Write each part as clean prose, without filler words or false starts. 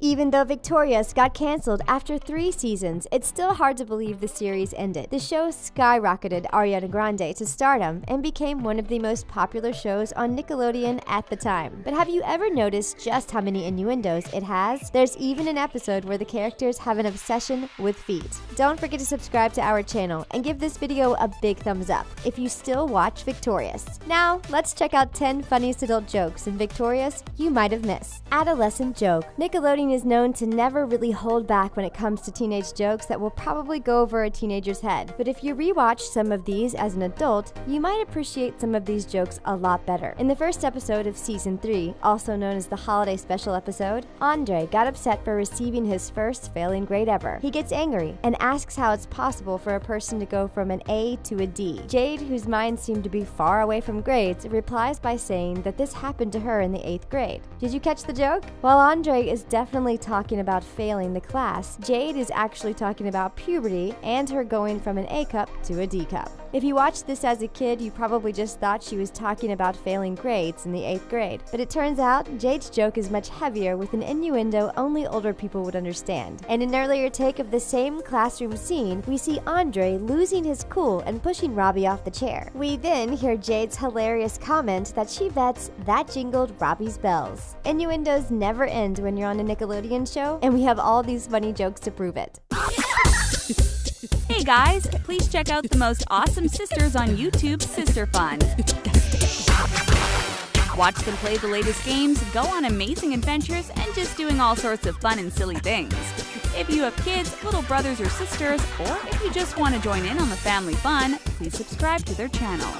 Even though Victorious got canceled after 3 seasons, it's still hard to believe the series ended. The show skyrocketed Ariana Grande to stardom and became one of the most popular shows on Nickelodeon at the time. But have you ever noticed just how many innuendos it has? There's even an episode where the characters have an obsession with feet. Don't forget to subscribe to our channel and give this video a big thumbs up if you still watch Victorious. Now, let's check out 10 funniest adult jokes in Victorious you might have missed. Adolescent Joke. Nickelodeon is known to never really hold back when it comes to teenage jokes that will probably go over a teenager's head. But if you rewatch some of these as an adult, you might appreciate some of these jokes a lot better. In the first episode of Season 3, also known as the Holiday Special episode, Andre got upset for receiving his first failing grade ever. He gets angry and asks how it's possible for a person to go from an A to a D. Jade, whose mind seemed to be far away from grades, replies by saying that this happened to her in the 8th grade. Did you catch the joke? While Andre is definitely talking about failing the class, Jade is actually talking about puberty and her going from an A cup to a D cup. If you watched this as a kid, you probably just thought she was talking about failing grades in the 8th grade. But it turns out, Jade's joke is much heavier with an innuendo only older people would understand. In an earlier take of the same classroom scene, we see Andre losing his cool and pushing Robbie off the chair. We then hear Jade's hilarious comment that she bets that jingled Robbie's bells. Innuendos never end when you're on a Nickelodeon show, and we have all these funny jokes to prove it. Hey guys, please check out the most awesome sisters on YouTube, Sister Fun. Watch them play the latest games, go on amazing adventures, and just doing all sorts of fun and silly things. If you have kids, little brothers or sisters, or if you just want to join in on the family fun, please subscribe to their channel.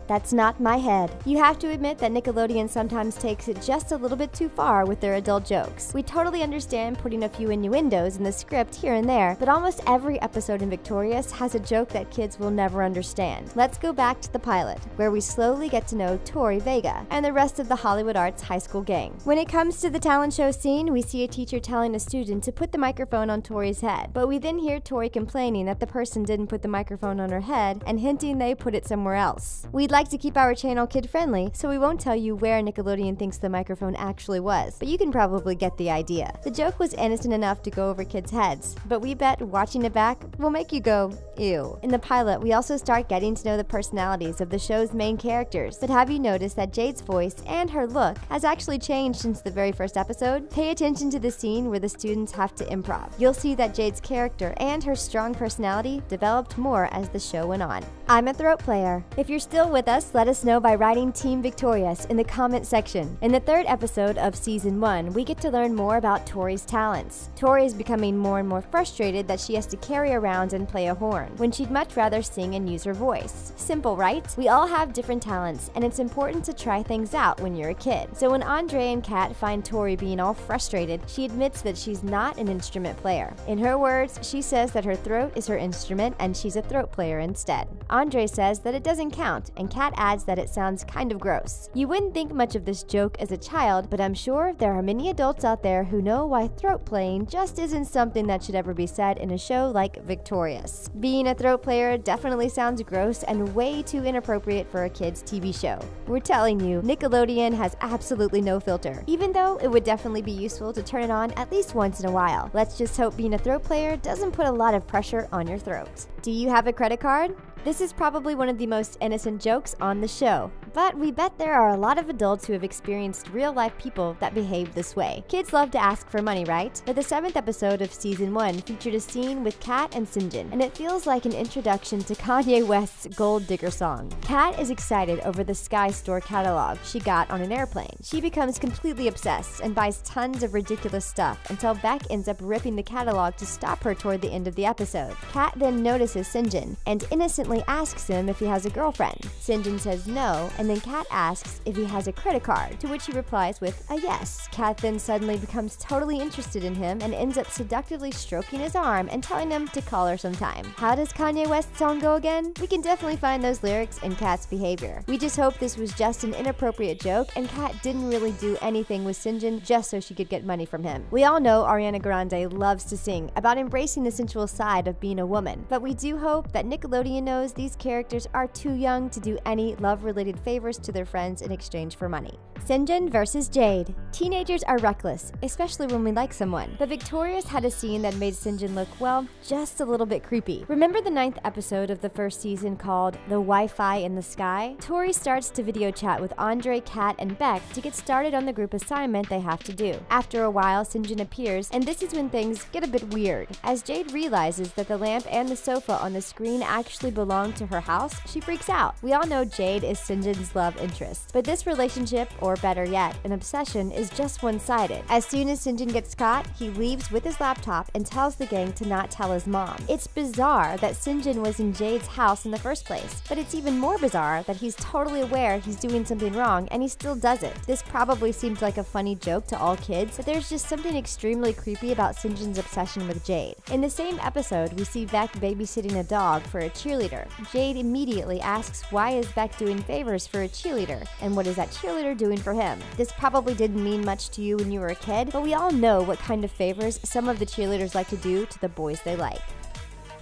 That's not my head. You have to admit that Nickelodeon sometimes takes it just a little bit too far with their adult jokes. We totally understand putting a few innuendos in the script here and there, but almost every episode in Victorious has a joke that kids will never understand. Let's go back to the pilot, where we slowly get to know Tori Vega and the rest of the Hollywood Arts high school gang. When it comes to the talent show scene, we see a teacher telling a student to put the microphone on Tori's head, but we then hear Tori complaining that the person didn't put the microphone on her head and hinting they put it somewhere else. We'd like to keep our channel kid-friendly, so we won't tell you where Nickelodeon thinks the microphone actually was, but you can probably get the idea. The joke was innocent enough to go over kids' heads, but we bet watching it back will make you go, ew. In the pilot, we also start getting to know the personalities of the show's main characters, but have you noticed that Jade's voice and her look has actually changed since the very first episode? Pay attention to the scene where the students have to improv. You'll see that Jade's character and her strong personality developed more as the show went on. I'm a throat player. If you're still with us, let us know by writing Team Victorious in the comment section. In the 3rd episode of Season 1, we get to learn more about Tori's talents. Tori is becoming more and more frustrated that she has to carry around and play a horn, when she'd much rather sing and use her voice. Simple, right? We all have different talents, and it's important to try things out when you're a kid. So when Andre and Kat find Tori being all frustrated, she admits that she's not an instrument player. In her words, she says that her throat is her instrument and she's a throat player instead. Andre says that it doesn't count, and Kat adds that it sounds kind of gross. You wouldn't think much of this joke as a child, but I'm sure there are many adults out there who know why throat playing just isn't something that should ever be said in a show like Victorious. Being a throat player definitely sounds gross and way too inappropriate for a kid's TV show. We're telling you, Nickelodeon has absolutely no filter, even though it would definitely be useful to turn it on at least once in a while. Let's just hope being a throat player doesn't put a lot of pressure on your throat. Do you have a credit card? This is probably one of the most innocent jokes on the show, but we bet there are a lot of adults who have experienced real-life people that behave this way. Kids love to ask for money, right? But the 7th episode of Season 1 featured a scene with Kat and Sinjin, and it feels like an introduction to Kanye West's Gold Digger song. Kat is excited over the Sky Store catalog she got on an airplane. She becomes completely obsessed and buys tons of ridiculous stuff until Beck ends up ripping the catalog to stop her toward the end of the episode. Kat then notices Sinjin and innocently asks him if he has a girlfriend. Sinjin says no, and then Kat asks if he has a credit card, to which he replies with a yes. Kat then suddenly becomes totally interested in him and ends up seductively stroking his arm and telling him to call her sometime. How does Kanye West's song go again? We can definitely find those lyrics in Kat's behavior. We just hope this was just an inappropriate joke and Kat didn't really do anything with Sinjin just so she could get money from him. We all know Ariana Grande loves to sing about embracing the sensual side of being a woman, but we do hope that Nickelodeon knows these characters are too young to do any love-related favors to their friends in exchange for money. Sinjin versus Jade. Teenagers are reckless, especially when we like someone, but Victorious had a scene that made Sinjin look, well, just a little bit creepy. Remember the 9th episode of the first season called The Wi-Fi in the Sky? Tori starts to video chat with Andre, Kat, and Beck to get started on the group assignment they have to do. After a while, Sinjin appears, and this is when things get a bit weird. As Jade realizes that the lamp and the sofa on the screen actually belong to her house, she freaks out. We all know Jade is Sinjin's love interest, but this relationship, or better yet, an obsession, is just one-sided. As soon as Sinjin gets caught, he leaves with his laptop and tells the gang to not tell his mom. It's bizarre that Sinjin was in Jade's house in the first place, but it's even more bizarre that he's totally aware he's doing something wrong and he still does it. This probably seems like a funny joke to all kids, but there's just something extremely creepy about Sinjin's obsession with Jade. In the same episode, we see Beck babysitting a dog for a cheerleader. Jade immediately asks why is Beck doing favors for a cheerleader, and what is that cheerleader doing for him? This probably didn't mean much to you when you were a kid, but we all know what kind of favors some of the cheerleaders like to do to the boys they like.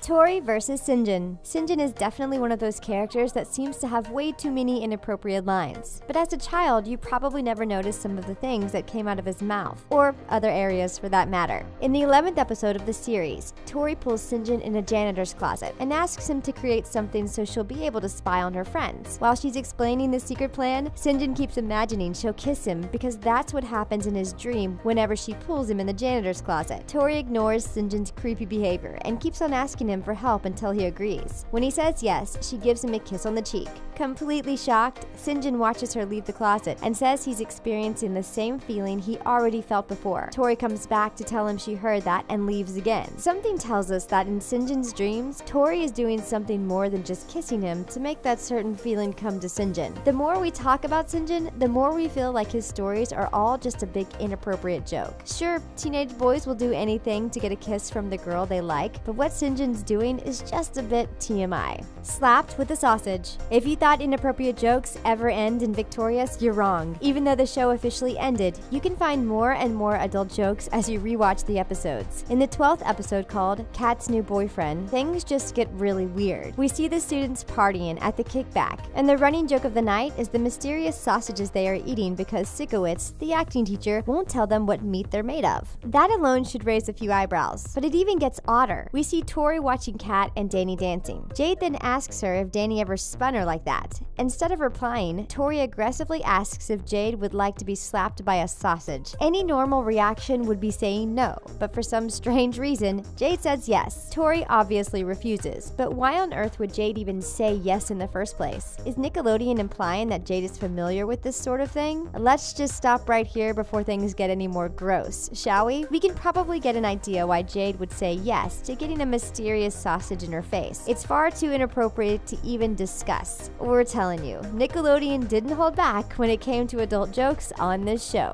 Tori versus Sinjin. Sinjin is definitely one of those characters that seems to have way too many inappropriate lines. But as a child, you probably never noticed some of the things that came out of his mouth, or other areas for that matter. In the 11th episode of the series, Tori pulls Sinjin in a janitor's closet and asks him to create something so she'll be able to spy on her friends. While she's explaining the secret plan, Sinjin keeps imagining she'll kiss him because that's what happens in his dream whenever she pulls him in the janitor's closet. Tori ignores Sinjin's creepy behavior and keeps on asking him for help until he agrees. When he says yes, she gives him a kiss on the cheek. Completely shocked, Sinjin watches her leave the closet and says he's experiencing the same feeling he already felt before. Tori comes back to tell him she heard that and leaves again. Something tells us that in Sinjin's dreams, Tori is doing something more than just kissing him to make that certain feeling come to Sinjin. The more we talk about Sinjin, the more we feel like his stories are all just a big inappropriate joke. Sure, teenage boys will do anything to get a kiss from the girl they like, but what Sinjin's doing is just a bit TMI. Slapped with a sausage. If you thought inappropriate jokes ever end in Victorious, you're wrong. Even though the show officially ended, you can find more and more adult jokes as you rewatch the episodes. In the 12th episode called Kat's New Boyfriend, things just get really weird. We see the students partying at the kickback, and the running joke of the night is the mysterious sausages they are eating because Sikowitz, the acting teacher, won't tell them what meat they're made of. That alone should raise a few eyebrows, but it even gets odder. We see Tori watching Kat and Danny dancing. Jade then asks her if Danny ever spun her like that. Instead of replying, Tori aggressively asks if Jade would like to be slapped by a sausage. Any normal reaction would be saying no, but for some strange reason, Jade says yes. Tori obviously refuses, but why on earth would Jade even say yes in the first place? Is Nickelodeon implying that Jade is familiar with this sort of thing? Let's just stop right here before things get any more gross, shall we? We can probably get an idea why Jade would say yes to getting a mysterious sausage in her face. It's far too inappropriate to even discuss. We're telling you, Nickelodeon didn't hold back when it came to adult jokes on this show.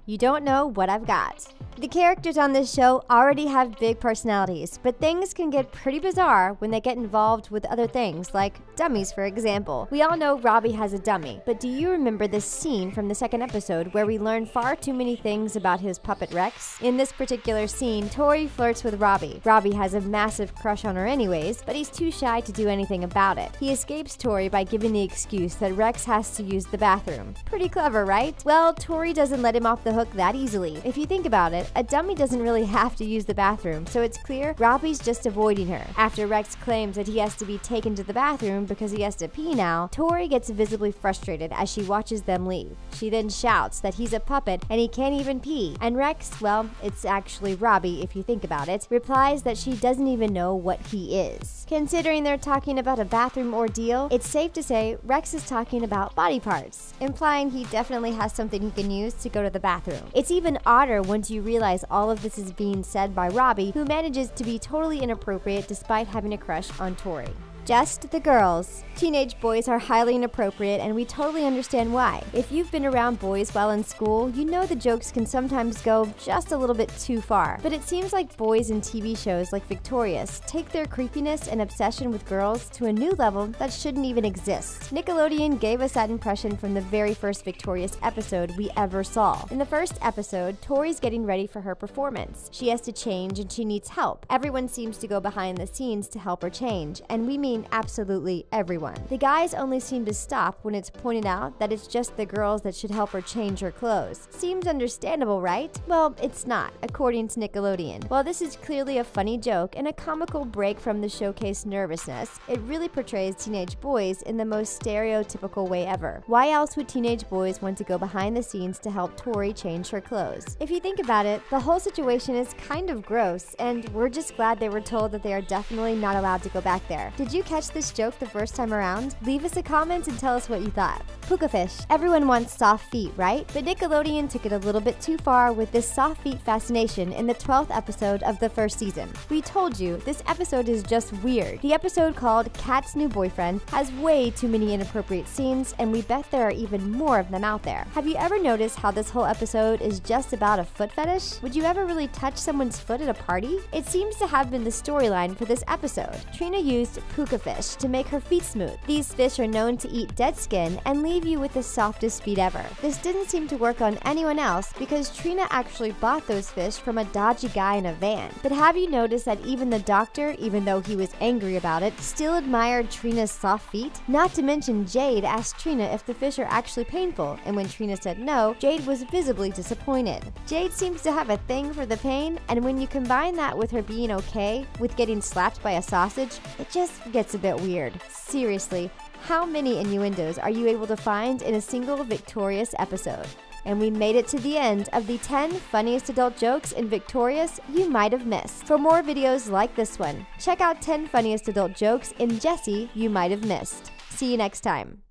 You don't know what I've got. The characters on this show already have big personalities, but things can get pretty bizarre when they get involved with other things, like dummies, for example. We all know Robbie has a dummy, but do you remember this scene from the 2nd episode where we learn far too many things about his puppet Rex? In this particular scene, Tori flirts with Robbie. Robbie has a massive crush on her anyways, but he's too shy to do anything about it. He escapes Tori by giving the excuse that Rex has to use the bathroom. Pretty clever, right? Well, Tori doesn't let him off the hook that easily. If you think about it, a dummy doesn't really have to use the bathroom, so it's clear Robbie's just avoiding her. After Rex claims that he has to be taken to the bathroom because he has to pee now, Tori gets visibly frustrated as she watches them leave. She then shouts that he's a puppet and he can't even pee, and Rex, well, it's actually Robbie if you think about it, replies that she doesn't even know what he is. Considering they're talking about a bathroom ordeal, it's safe to say Rex is talking about body parts, implying he definitely has something he can use to go to the bathroom. It's even odder once you realize all of this is being said by Robbie, who manages to be totally inappropriate despite having a crush on Tori. Just the girls. Teenage boys are highly inappropriate, and we totally understand why. If you've been around boys while in school, you know the jokes can sometimes go just a little bit too far. But it seems like boys in TV shows like Victorious take their creepiness and obsession with girls to a new level that shouldn't even exist. Nickelodeon gave us that impression from the very first Victorious episode we ever saw. In the first episode, Tori's getting ready for her performance. She has to change and she needs help. Everyone seems to go behind the scenes to help her change, and we mean absolutely everyone. The guys only seem to stop when it's pointed out that it's just the girls that should help her change her clothes. Seems understandable, right? Well, it's not, according to Nickelodeon. While this is clearly a funny joke and a comical break from the showcase nervousness, it really portrays teenage boys in the most stereotypical way ever. Why else would teenage boys want to go behind the scenes to help Tori change her clothes? If you think about it, the whole situation is kind of gross, and we're just glad they were told that they are definitely not allowed to go back there. Did you catch this joke the first time around? Leave us a comment and tell us what you thought. Puka fish. Everyone wants soft feet, right? But Nickelodeon took it a little bit too far with this soft feet fascination in the 12th episode of the first season. We told you, this episode is just weird. The episode called Kat's New Boyfriend has way too many inappropriate scenes, and we bet there are even more of them out there. Have you ever noticed how this whole episode is just about a foot fetish? Would you ever really touch someone's foot at a party? It seems to have been the storyline for this episode. Trina used puka fish to make her feet smooth. These fish are known to eat dead skin and leave you with the softest feet ever. This didn't seem to work on anyone else because Trina actually bought those fish from a dodgy guy in a van. But have you noticed that even the doctor, even though he was angry about it, still admired Trina's soft feet? Not to mention Jade asked Trina if the fish are actually painful, and when Trina said no, Jade was visibly disappointed. Jade seems to have a thing for the pain, and when you combine that with her being okay with getting slapped by a sausage, it just gets a bit weird. Seriously, how many innuendos are you able to find in a single Victorious episode? And we made it to the end of the 10 funniest adult jokes in Victorious you might have missed. For more videos like this one, check out 10 funniest adult jokes in Jessie you might have missed. See you next time.